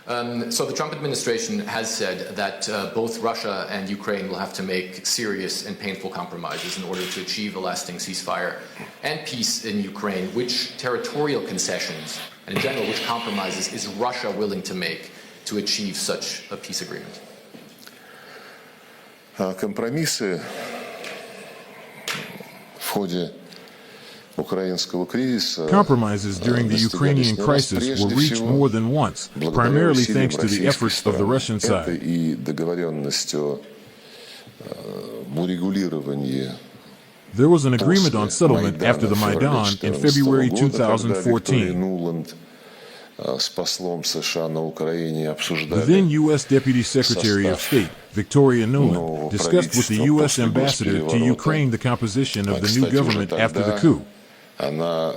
So the Trump administration has said that both Russia and Ukraine will have to make serious and painful compromises in order to achieve a lasting ceasefire and peace in Ukraine. Which territorial concessions, and in general, which compromises is Russia willing to make to achieve such a peace agreement? Компромиссы в ходе украинского кризиса Compromises during the Ukrainian crisis were reached more than once, primarily thanks to the efforts of the Russian side. И договоренность о урегулировании. There was an agreement on settlement after the Maidan in February 2014. С послом США на Украине The обсуждали then U.S. Deputy Secretary of State, Victoria Nuland, discussed with the U.S. ambassador to Ukraine the composition of the new government after the coup. Она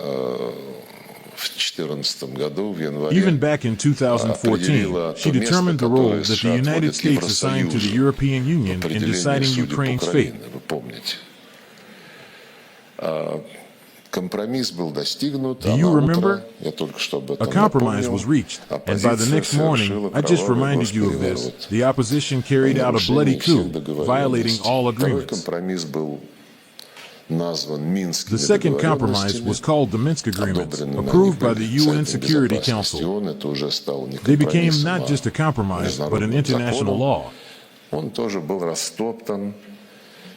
в 2014 году, в январе, Even back in 2014, she determined the role that the United States assigned to the European Union in deciding Ukraine's fate. Вы помните. Компромисс был достигнут. Do you remember? Я только что об A этом compromise напомнил. was reached, and by the next morning, I just reminded you of this, the opposition carried out a bloody coup, violating all Второй agreements. компромисс был назван Минскими The second compromise договоренностями. was called the Minsk Agreements, Одобренный на approved by the UN Совете Security Безопасности Council. ООН. Это уже стало не They became компромиссом, not just a compromise, but an international law. Он тоже был растоптан,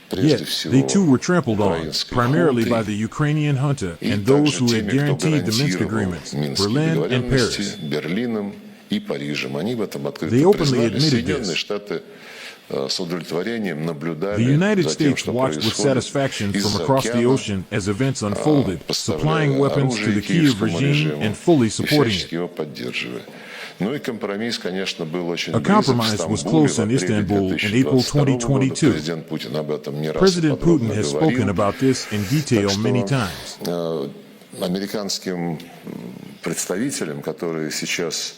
прежде Yet, всего, they too were trampled on, украинской primarily хунтой by the Ukrainian junta и and those также who had теми, кто guaranteed the Minsk гарантировал Agreements, Минские Berlin and договоренности, Paris. Берлином и Парижем. Они в этом открыто They openly признали. admitted Соединенные this. Штаты с удовлетворением наблюдали The United за тем, States что watched with происходит satisfaction from из-за across the океана, ocean as events unfolded, supplying поставляя weapons to оружие the Kiev киевскому regime режиму and fully и supporting всячески it. его поддерживая. Ну и компромисс, конечно, был очень A близок в compromise was Стамбуле close в in апреле Istanbul in April 2022 года. 2022. Президент Путин об этом не раз President подробно Putin has spoken говорил. about this in detail Так many что, times. Американским представителям, которые сейчас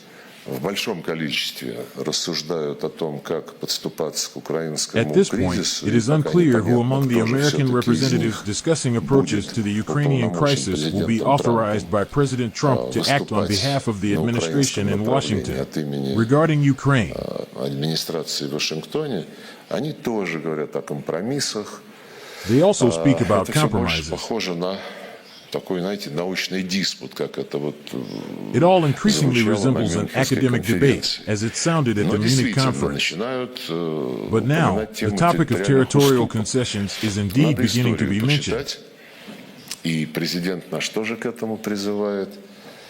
в большом количестве рассуждают о том, как подступаться к украинскому At this point, кризису, it is и пока unclear who непонятно, among the кто же American все-таки из representatives них discussing approaches to the Ukrainian crisis will be authorized by President Trump to act on behalf of the administration in Washington. Regarding Ukraine, администрации в Вашингтоне, они тоже говорят о компромиссах. they also speak about Это все больше compromises. похоже на такой, знаете, научный диспут, как это вот It all increasingly звучало на resembles an Мюнхенской academic debate, конференции. as it sounded at Но the Munich действительно conference. начинают But now, упоминать the тему topic of территориальных territorial уступок. concessions is indeed Надо beginning to be историю mentioned. почитать, и президент наш тоже к этому призывает.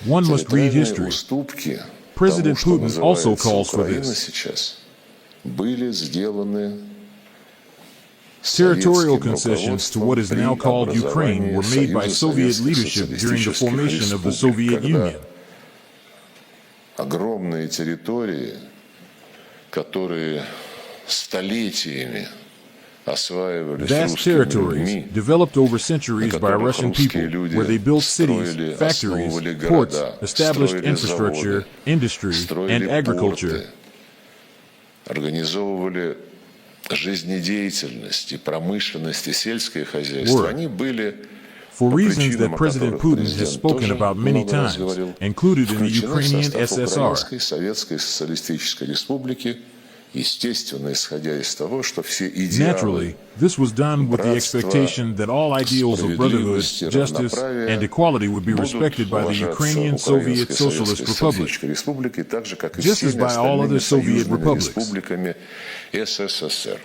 One must read Территориальные history. уступки President тому, что Putin also называется calls for Украина this. сейчас, были сделаны Territorial concessions to what is now called Ukraine were made by Soviet leadership during the formation of the Soviet Union. Огромные территории, которые столетиями осваивались Vast русскими territories людьми, developed over centuries на by которых Russian people, русские люди where they built cities, строили, factories, основывали ports, города, established строили infrastructure, заводы, industry, строили and agriculture. порты, организовывали жизнедеятельность и промышленность и сельское хозяйство. Они были For по reasons причинам, that о President которых Putin has президент spoken тоже about many много раз times, говорил, included in the включены в Ukrainian состав SSR. Украинской Советской Социалистической Республики, естественно, исходя из того, что все идеалы Naturally, this was done with the братства, expectation that all ideals of brotherhood, справедливости, justice, равноправия and equality would be будут respected by the уважаться Ukrainian Soviet Украинской Socialist Советской Republic, Социалистической Республикой, так же, как и just as всеми by all остальными other Soviet союзными republics. республиками СССР.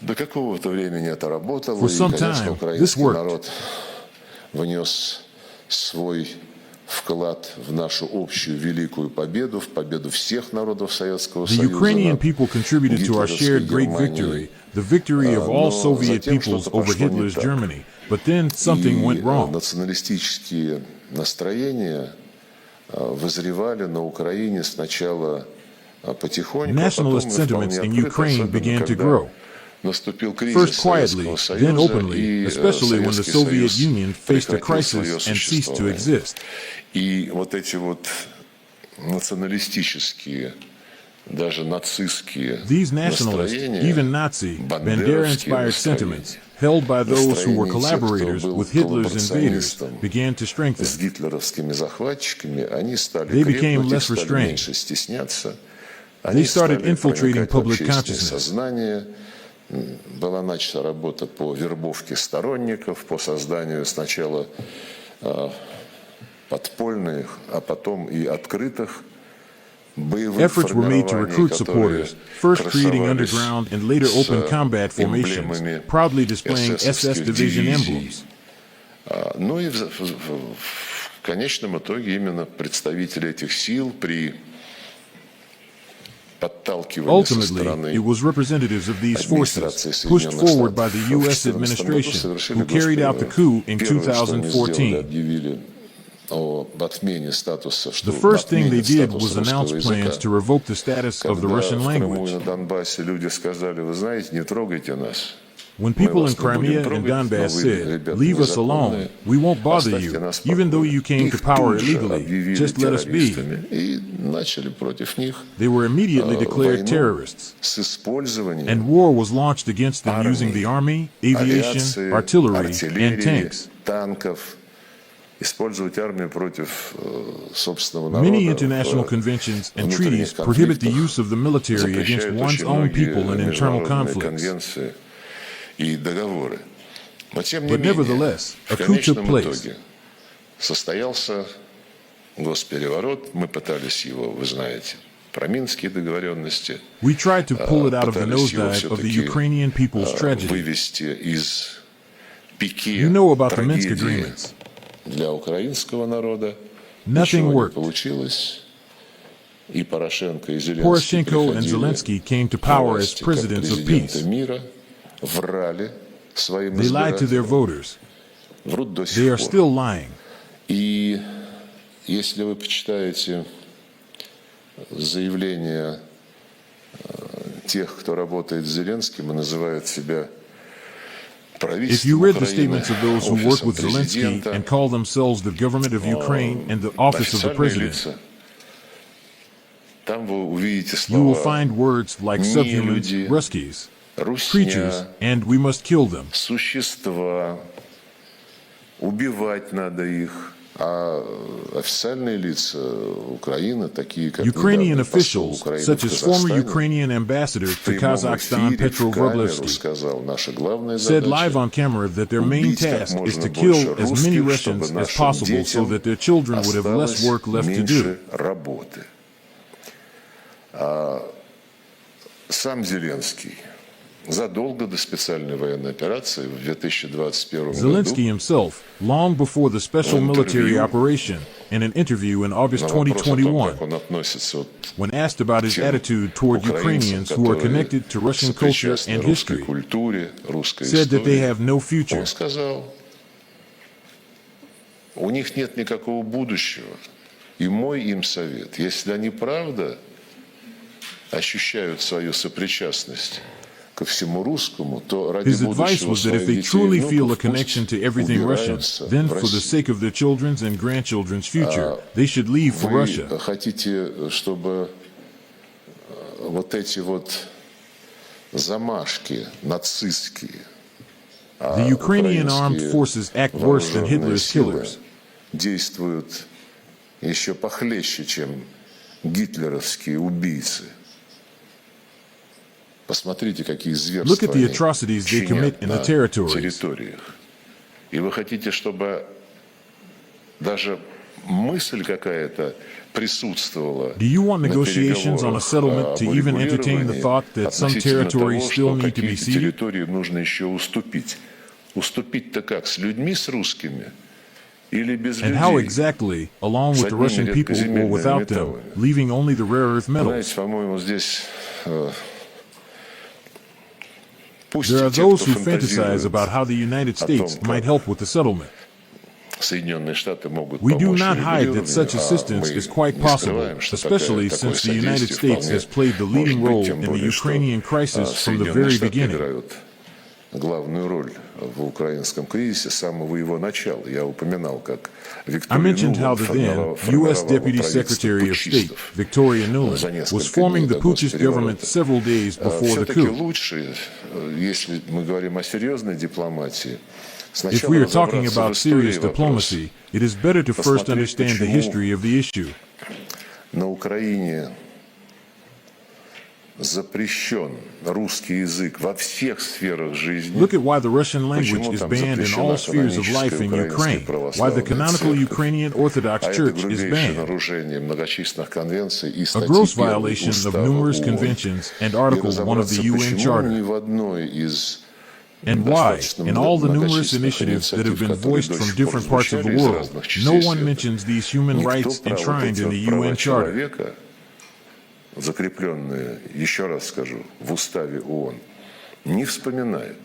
До какого-то времени это работало, For и, some конечно, time, this украинский worked. народ внес свой вклад в нашу общую великую победу, в победу всех народов Советского The Союза Ukrainian над people contributed to our shared great victory, the victory of all Soviet peoples over Hitler's Germany. But then something went wrong. Националистические настроения вызревали на Украине сначала потихоньку, Nationalist sentiments in Ukraine began to grow. Наступил кризис First quietly, Советского Союза, then openly, и especially when the Советский Soviet Союз Union faced a прекратил свое crisis and ceased to существование. exist. И вот эти вот националистические, даже нацистские These nationalist, настроения, even Nazi, Bandera-inspired sentiments held by those who were настроения тех, кто collaborators был with Hitler's invaders, коллаборационистом began to strengthen. с гитлеровскими захватчиками, они стали They became крепнуть, их less стали restrained. меньше стесняться. They Они started стали infiltrating проникать в public общественное consciousness. сознание. Была начата работа по вербовке сторонников, по созданию сначала подпольных, а потом и открытых боевых Efforts were made to формирований, recruit которые supporters, first creating красовались underground and later open с combat formations, эмблемами proudly displaying эсэсовских SS division дивизий. emblems. Ну и в конечном итоге именно представители этих сил при подталкивании со Ultimately, стороны it was representatives of these администрации forces, pushed Соединенных forward by Штатов the в U.S. 2014 году administration, совершили who carried out the coup in первое, что они сделали, 2014. объявили об отмене статуса, что The first thing they отмене did was статуса announce русского plans языка. to revoke the status of the Когда Russian в Крыму и language. на Донбассе люди сказали, вы знаете, не трогайте нас. When Мы people вас in не будем Crimea and трогать, но Donbass вы, said, ребята, leave us незаконные, alone, we won't bother оставьте you, нас even though покое. you came to Их power тут же illegally, объявили just let us be. террористами и начали против них They were immediately declared войну terrorists, с использованием and war was launched against them using the army, aviation, авиации, artillery, артиллерии, and tanks. танков. Использовать армию против собственного Many народа international в conventions and внутренних treaties prohibit the конфликтах, use of the military against запрещают one's очень own многие people in internal международные conflicts. конвенции и договоры. Но тем не But менее, nevertheless, a в coup took конечном place. итоге состоялся госпереворот. Мы пытались его, вы знаете, про Минские договоренности, We tried to pull it out of the пытались его nosedive of the все-таки Ukrainian people's tragedy. вывести из пике You know about the Minsk трагедии agreements. для украинского народа. Nothing Ничего не worked. получилось. И Порошенко, и Зеленский Poroshenko and приходили Zelensky came to power as власти как presidents of президенты peace. мира, врали своим They lied to their избирателям, voters. врут до They сих are пор. still lying. И если вы почитаете заявления тех, кто работает с Зеленским и называют себя If правительством you read the Украины, statements of those who work офисом with Zelensky президента, and call themselves the government of Ukraine and the office of the официальные president, лица, там вы увидите you will слова find words like subhumans, «нелюди», Ruskies, creatures, «русня», and we must kill them. «существа», «убивать надо их». А официальные лица Украины, такие как Ukrainian недавний посол officials, Украины such в as former Казахстане, Ukrainian ambassador в to прямом Kazakhstan эфире Petro в камеру Wroblewski, сказал, наша главная said live задача on camera that their main убить как task is можно to больше kill as many русских, чтобы Russians as нашим possible so that their children would have less осталось work left to do. меньше работы. Сам Зеленский задолго до специальной военной операции в 2021 Zelensky году himself, long before the special military operation, in an interview in August на вопрос о том, 2021, как он относится вот when asked about his attitude toward украинцам, Ukrainians who are которые connected to Russian culture сопричастны and русской history, культуре, русской said that they истории, have no future. он сказал, у них нет никакого будущего. И мой им совет, если они правда ощущают свою сопричастность ко всему русскому, то ради His advice будущего was that if своих they детей и truly feel a внуков connection пусть to everything Russian, убираются then в for the Россию. sake of their children's and grandchildren's future, they should leave for Вы Russia. хотите, чтобы вот эти вот замашки нацистские, The Ukrainian armed украинские forces act worse than вооруженные Hitler's силы killers. действуют еще похлеще, чем гитлеровские убийцы. Посмотрите, какие зверства Look at the они atrocities they чинят commit in the на territories. территориях. И вы хотите, чтобы даже мысль какая-то присутствовала Do you want на negotiations on a переговорах settlement to об even entertain the урегулировании thought that some относительно territories того, still что need to be какие-то ceded? территории нужно еще уступить? Уступить-то как? С людьми, с русскими? Или без And how людей? exactly, along with the одними Russian people or редкоземельными without them, металлами. leaving only the rare earth metals? Знаете, по-моему, здесь пусть There are и те, those кто who fantasize about фантазирует how the United States том, might как help with the settlement. Соединенные Штаты могут We do помочь not hide that урегулированию, such assistance мы is quite не possible, скрываем, что especially такое since the United содействие States has вполне played the может leading быть, role тем in the более, что Ukrainian crisis from the Соединенные very Штаты beginning. играют главную роль в украинском кризисе с самого его начала. Я упоминал, как I mentioned how the then U.S. Deputy Secretary of State, Victoria Nuland, was forming the Putschist government several days before the Все-таки coup. лучше, если мы говорим о серьезной дипломатии, If we are talking about serious diplomacy, it is better to first understand the history of the issue. На Украине запрещен русский язык во всех сферах жизни. Look at why the Russian language is banned in all spheres of life in Ukraine, why the canonical Ukrainian Orthodox Church is banned. A gross violation of numerous conventions and Article 1 of the UN Charter. And why, in all the numerous initiatives that have been voiced from different parts of the world, no one mentions these human rights enshrined in the UN Charter. Закрепленные, еще раз скажу, в уставе ООН, не вспоминает.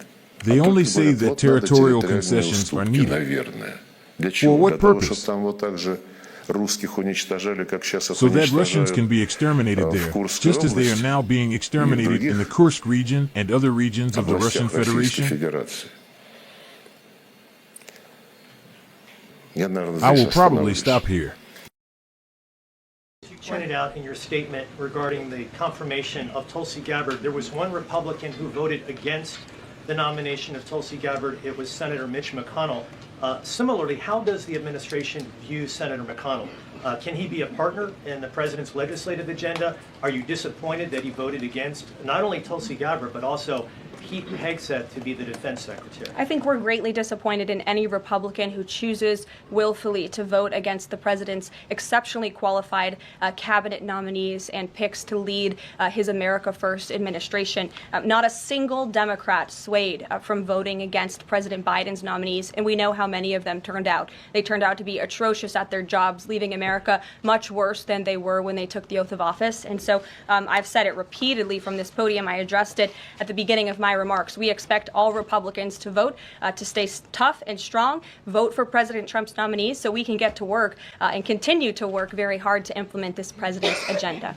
They only say that territorial concessions are needed. Наверное. Для For чего? what Для того, purpose? чтобы там вот так же русских уничтожали, как сейчас их So that Russians can уничтожают be exterminated there, в Курской just as they are области now being и exterminated in the Kursk region and other regions of the Russian областях Российской Federation. Федерации. Я, наверное, I здесь will probably остановлюсь. stop here. You pointed out in your statement regarding the confirmation of Tulsi Gabbard, there was one Republican who voted against the nomination of Tulsi Gabbard. It was Senator Mitch McConnell. Similarly, how does the administration view Senator McConnell? Can he be a partner in the president's legislative agenda? Are you disappointed that he voted against not only Tulsi Gabbard, but also Pete Hegseth to be the defense secretary? I think we're greatly disappointed in any Republican who chooses willfully to vote against the president's exceptionally qualified cabinet nominees and picks to lead his America First administration. Not a single Democrat swayed from voting against President Biden's nominees, and we know how many of them turned out. They turned out to be atrocious at their jobs, leaving America much worse than they were when they took the oath of office. And so I've said it repeatedly from this podium. I addressed it at the beginning of my remarks. We expect all Republicans to vote, to stay tough and strong, vote for President Trump's nominees so we can get to work and continue to work very hard to implement this president's agenda.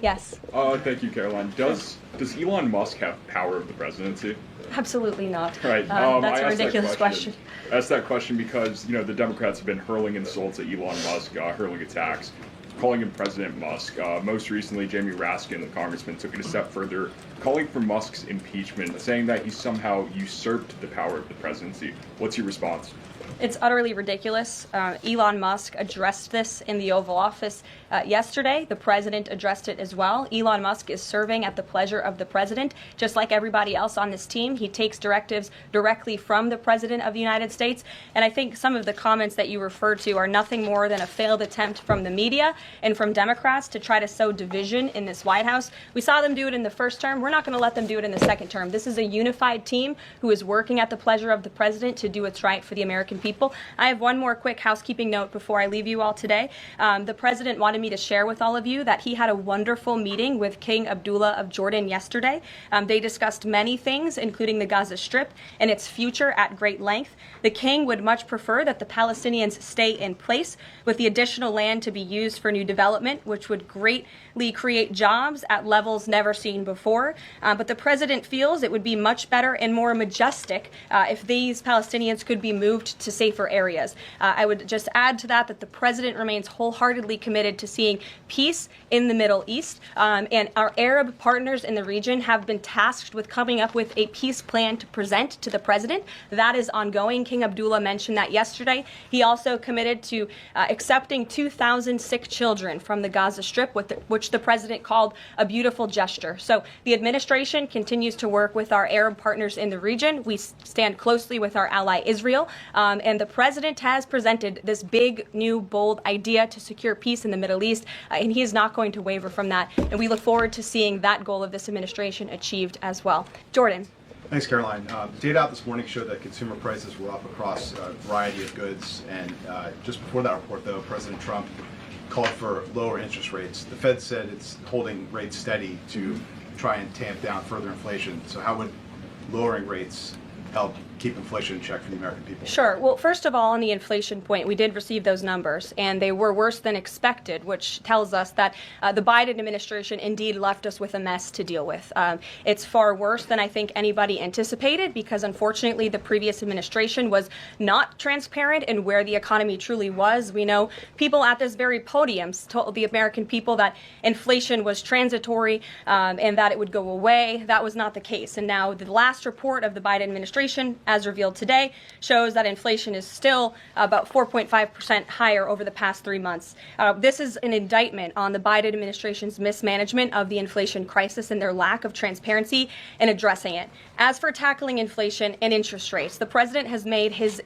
Yes. Thank you, Caroline. Does Elon Musk have power of the presidency? Absolutely not. Right. That's a ridiculous question. I asked that question because, the Democrats have been hurling insults at Elon Musk, hurling attacks, calling him President Musk. Most recently, Jamie Raskin, the congressman, took it a step further, calling for Musk's impeachment, saying that he somehow usurped the power of the presidency. What's your response? It's utterly ridiculous. Elon Musk addressed this in the Oval Office yesterday. The president addressed it as well. Elon Musk is serving at the pleasure of the president, just like everybody else on this team. He takes directives directly from the president of the United States. And I think some of the comments that you referred to are nothing more than a failed attempt from the media and from Democrats to try to sow division in this White House. We saw them do it in the first term. We're not going to let them do it in the second term. This is a unified team who is working at the pleasure of the president to do what's right for the American people. I have one more quick housekeeping note before I leave you all today. The president wanted me to share with all of you that he had a wonderful meeting with King Abdullah of Jordan yesterday. They discussed many things, including the Gaza Strip and its future at great length. The king would much prefer that the Palestinians stay in place, with the additional land to be used for new development, which would greatly create jobs at levels never seen before. But the president feels it would be much better and more majestic if these Palestinians could be moved to safer areas. I would just add to that the president remains wholeheartedly committed to seeing peace in the Middle East, and our Arab partners in the region have been tasked with coming up with a peace plan to present to the president. That is ongoing. King Abdullah mentioned that yesterday. He also committed to accepting 2,000 sick children from the Gaza Strip, which the president called a beautiful gesture. So the administration continues to work with our Arab partners in the region. We stand closely with our ally Israel, and the president has presented this big, new, bold idea to secure peace in the Middle East, and he is not going to waver from that. And we look forward to seeing that goal of this administration achieved as well. Jordan. Thanks, Caroline. Data out this morning showed that consumer prices were up across a variety of goods. And just before that report, though, President Trump called for lower interest rates. The Fed said it's holding rates steady to try and tamp down further inflation. So how would lowering rates help keep inflation in check for the American people? Sure. Well, first of all, on the inflation point, we did receive those numbers, and they were worse than expected, which tells us that the Biden administration indeed left us with a mess to deal with. It's far worse than I think anybody anticipated, because unfortunately the previous administration was not transparent in where the economy truly was. We know people at this very podium told the American people that inflation was transitory and that it would go away. That was not the case. And now the last report of the Biden administration, as revealed today, shows that inflation is still about 4.5% higher over the past 3 months. This is an indictment on the Biden administration's mismanagement of the inflation crisis and their lack of transparency in addressing it. As for tackling inflation and interest rates, the president has made his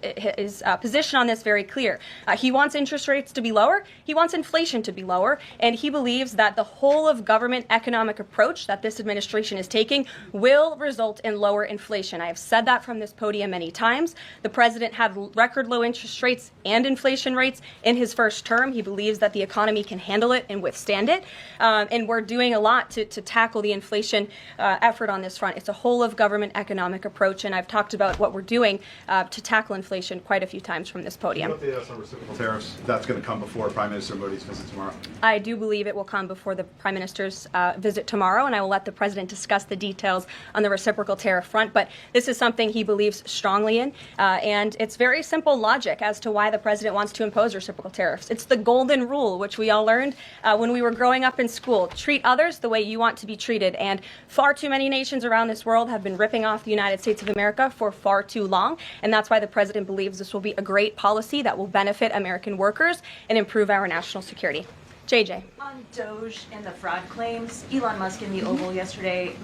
position on this very clear. He wants interest rates to be lower, he wants inflation to be lower, and he believes that the whole of government economic approach that this administration is taking will result in lower inflation. I have said that from this podium many times. The president had record low interest rates and inflation rates in his first term. He believes that the economy can handle it and withstand it. And we're doing a lot to tackle the inflation effort on this front. It's a whole of government economic approach, and I've talked about what we're doing to tackle inflation quite a few times from this podium. What about the reciprocal tariffs? That's going to come before Prime Minister Modi's visit tomorrow. I do believe it will come before the Prime Minister's visit tomorrow, and I will let the President discuss the details on the reciprocal tariff front. But this is something he believes strongly in, and it's very simple logic as to why the President wants to impose reciprocal tariffs. It's the golden rule, which we all learned when we were growing up in school. Treat others the way you want to be treated, and far too many nations around this world have been ripping off the United States of America for far too long, and that's why the President believes this will be a great policy that will benefit American workers and improve our national security. JJ. On Doge and the fraud claims, Elon Musk in the Oval yesterday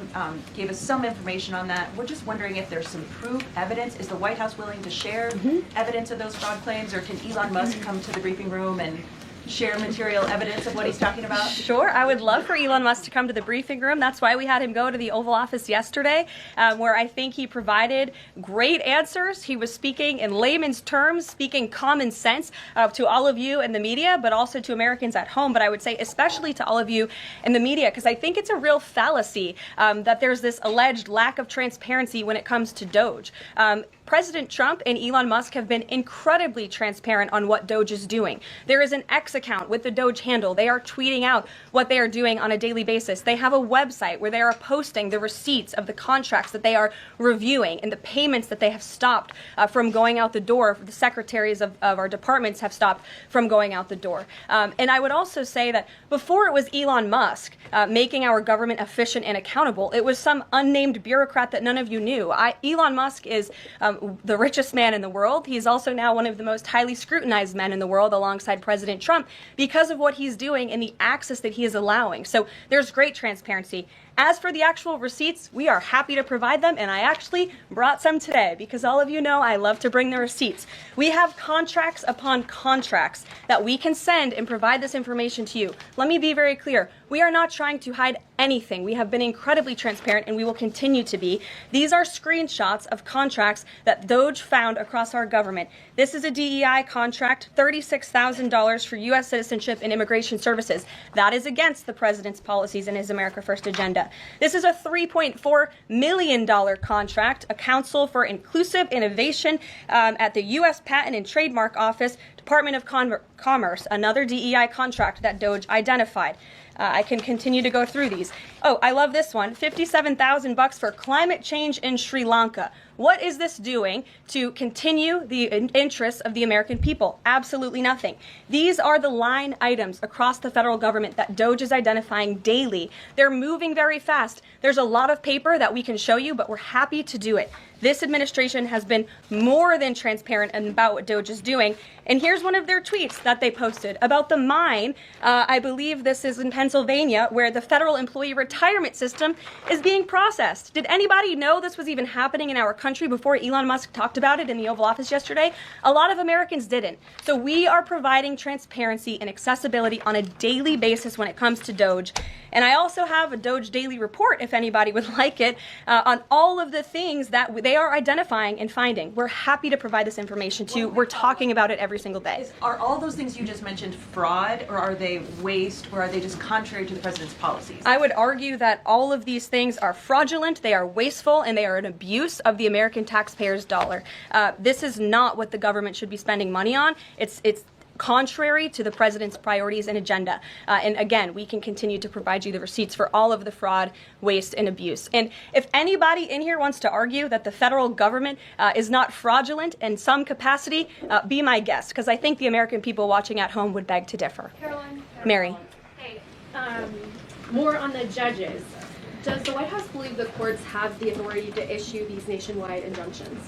gave us some information on that. We're just wondering if there's some proof, evidence. Is the White House willing to share evidence of those fraud claims, or can Elon Musk come to the briefing room and share material evidence of what he's talking about? Sure. I would love for Elon Musk to come to the briefing room. That's why we had him go to the Oval Office yesterday, where I think he provided great answers. He was speaking in layman's terms, speaking common sense to all of you in the media, but also to Americans at home. But I would say especially to all of you in the media, because I think it's a real fallacy that there's this alleged lack of transparency when it comes to Doge. President Trump and Elon Musk have been incredibly transparent on what Doge is doing. There is an X account with the Doge handle. They are tweeting out what they are doing on a daily basis. They have a website where they are posting the receipts of the contracts that they are reviewing and the payments that they have stopped from going out the door. The secretaries of our departments have stopped from going out the door. And I would also say that before it was Elon Musk making our government efficient and accountable, it was some unnamed bureaucrat that none of you knew. Elon Musk is the richest man in the world. He's also now one of the most highly scrutinized men in the world alongside President Trump because of what he's doing and the access that he is allowing. So there's great transparency. As for the actual receipts, we are happy to provide them, and I actually brought some today because all of you know I love to bring the receipts. We have contracts upon contracts that we can send and provide this information to you. Let me be very clear. We are not trying to hide anything. We have been incredibly transparent, and we will continue to be. These are screenshots of contracts that Doge found across our government. This is a DEI contract, $36,000 for U.S. citizenship and immigration services. That is against the president's policies and his America First agenda. This is a $3.4 million contract, a Council for Inclusive Innovation at the U.S. Patent and Trademark Office, Department of Commerce, another DEI contract that Doge identified. I can continue to go through these. Oh, I love this one, $57,000 for climate change in Sri Lanka. What is this doing to continue the interests of the American people? Absolutely nothing. These are the line items across the federal government that Doge is identifying daily. They're moving very fast. There's a lot of paper that we can show you, but we're happy to do it. This administration has been more than transparent about what Doge is doing. And here's one of their tweets that they posted about the mine. I believe this is in Pennsylvania, where the federal employee retirement system is being processed. Did anybody know this was even happening in our country before Elon Musk talked about it in the Oval Office yesterday? A lot of Americans didn't. So we are providing transparency and accessibility on a daily basis when it comes to Doge. And I also have a Doge daily report, if anybody would like it, on all of the things that they are identifying and finding. We're happy to provide this information to you. We're talking about it every single day. Are all those things you just mentioned fraud, or are they waste, or are they just contrary to the president's policies? I would argue that all of these things are fraudulent, they are wasteful, and they are an abuse of the American taxpayer's dollar. This is not what the government should be spending money on. It's contrary to the president's priorities and agenda. And again, we can continue to provide you the receipts for all of the fraud, waste, and abuse. And if anybody in here wants to argue that the federal government is not fraudulent in some capacity, be my guest, because I think the American people watching at home would beg to differ. Caroline. Mary. Hey, more on the judges. Does the White House believe the courts have the authority to issue these nationwide injunctions?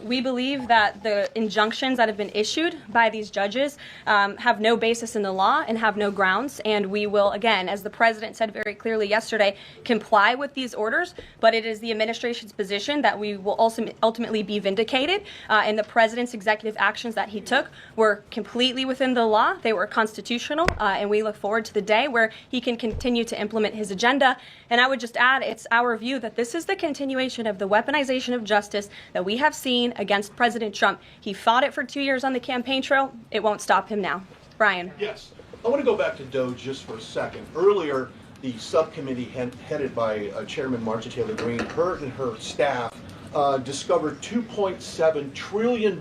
We believe that the injunctions that have been issued by these judges have no basis in the law and have no grounds. And we will, again, as the president said very clearly yesterday, comply with these orders. But it is the administration's position that we will ultimately be vindicated. And the president's executive actions that he took were completely within the law. They were constitutional. And we look forward to the day where he can continue to implement his agenda. And I would just add, it's our view that this is the continuation of the weaponization of justice that we have seen against President Trump. He fought it for 2 years on the campaign trail. It won't stop him now. Brian. Yes. I want to go back to DOGE just for a second. Earlier, the subcommittee headed by Chairman Marjorie Taylor Greene, her and her staff discovered $2.7 trillion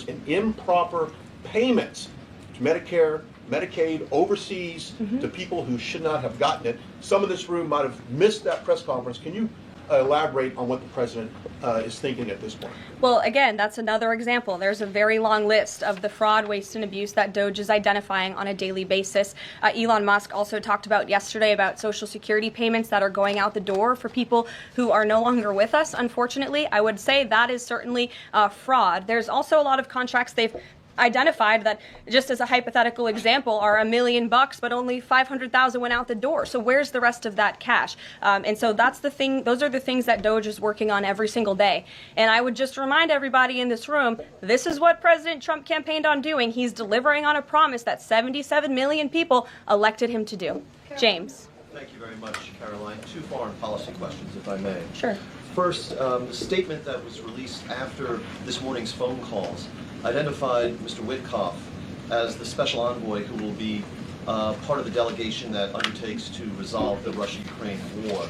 in improper payments to Medicare, Medicaid, overseas, to people who should not have gotten it. Some of this room might have missed that press conference. Can you elaborate on what the president is thinking at this point? Well, again, that's another example. There's a very long list of the fraud, waste, and abuse that DOGE is identifying on a daily basis. Elon Musk also talked about yesterday about Social Security payments that are going out the door for people who are no longer with us, unfortunately. I would say that is certainly fraud. There's also a lot of contracts they've identified that, just as a hypothetical example, are $1 million, but only 500,000 went out the door. So where's the rest of that cash? And so that's the thing. Those are the things that DOGE is working on every single day. And I would just remind everybody in this room, this is what President Trump campaigned on doing. He's delivering on a promise that 77 million people elected him to do. James. Thank you very much, Caroline. Two foreign policy questions, if I may. Sure. First, the statement that was released after this morning's phone calls identified Mr. Witkoff as the special envoy who will be part of the delegation that undertakes to resolve the Russia-Ukraine war.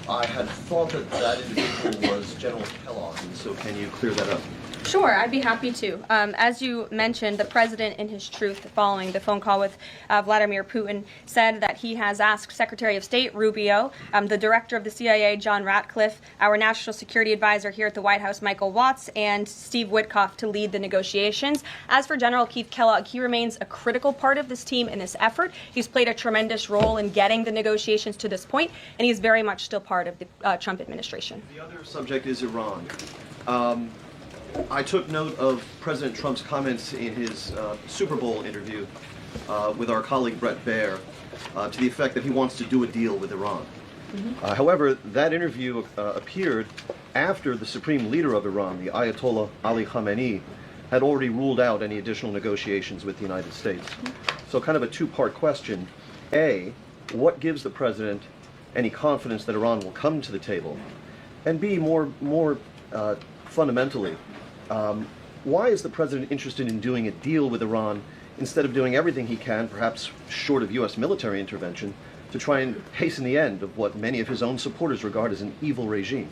I had thought that that individual was General Kellogg, and so can you clear that up? Sure, I'd be happy to. As you mentioned, the president, in his truth, following the phone call with Vladimir Putin, said that he has asked Secretary of State Rubio, the director of the CIA, John Ratcliffe, our national security advisor here at the White House, Michael Watts, and Steve Witkoff to lead the negotiations. As for General Keith Kellogg, he remains a critical part of this team in this effort. He's played a tremendous role in getting the negotiations to this point, and he's very much still part of the Trump administration. The other subject is Iran. I took note of President Trump's comments in his Super Bowl interview with our colleague Brett Baer to the effect that he wants to do a deal with Iran. However, that interview appeared after the supreme leader of Iran, the Ayatollah Ali Khamenei, had already ruled out any additional negotiations with the United States. So kind of a two-part question. A, what gives the president any confidence that Iran will come to the table? And B, more fundamentally, why is the president interested in doing a deal with Iran instead of doing everything he can, perhaps short of U.S. military intervention, to try and hasten the end of what many of his own supporters regard as an evil regime?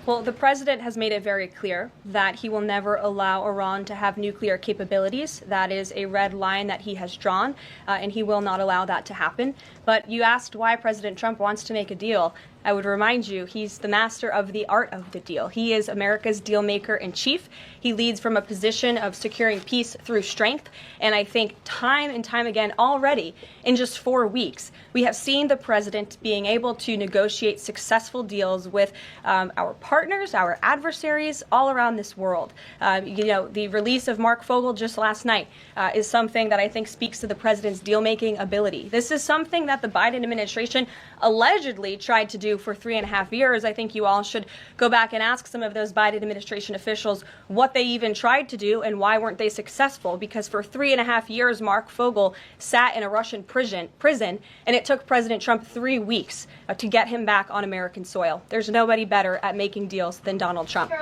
Well, the president has made it very clear that he will never allow Iran to have nuclear capabilities. That is a red line that he has drawn, and he will not allow that to happen. But you asked why President Trump wants to make a deal. I would remind you, he's the master of the art of the deal. He is America's deal maker in chief. He leads from a position of securing peace through strength. And I think time and time again already, in just 4 weeks, we have seen the president being able to negotiate successful deals with our partners, our adversaries all around this world. The release of Mark Fogel just last night is something that I think speaks to the president's deal-making ability. This is something that the Biden administration allegedly tried to do for 3.5 years. I think you all should go back and ask some of those Biden administration officials what they even tried to do and why weren't they successful, because for 3.5 years Mark Fogel sat in a Russian prison and it took President Trump 3 weeks to get him back on American soil. There's nobody better at making deals than Donald Trump.